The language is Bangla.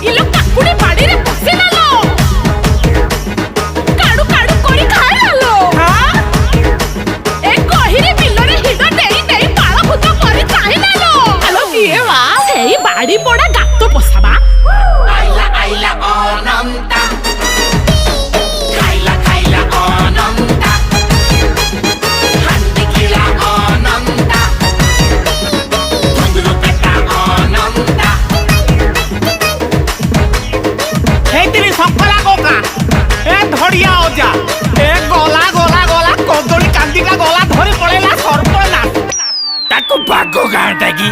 ইলো কাকুড়ি বাড়িরে পশিলালো কাড়ু কাড়ু করি খাইলালো হ্যাঁ এ কহিরে বিলরে হিড দেই দেই পাଳ ভূত করে চাইলালো আলো কিয়ে মা সেই বাড়ি পড়া গাত পসাবা আইলা আইলা অনন্তা খাইলা খাইলা অনন্তা হান্দি খিলা অনন্তা ঘুঙ্গুরু পেটা অনন্তা ହେଇଥିଲି ସଫଲା କୋକା ଏ ଧଡ଼ିଆ ଅଜା ଏ ଗଲା ଗଲା ଗଲା କଦଳୀ କାନ୍ଦିକା ଗଲା ଧରି ପଳେଇଲା ସର୍ବନାଶ। ତାକୁ ବାଗ ଗାଁଟା କି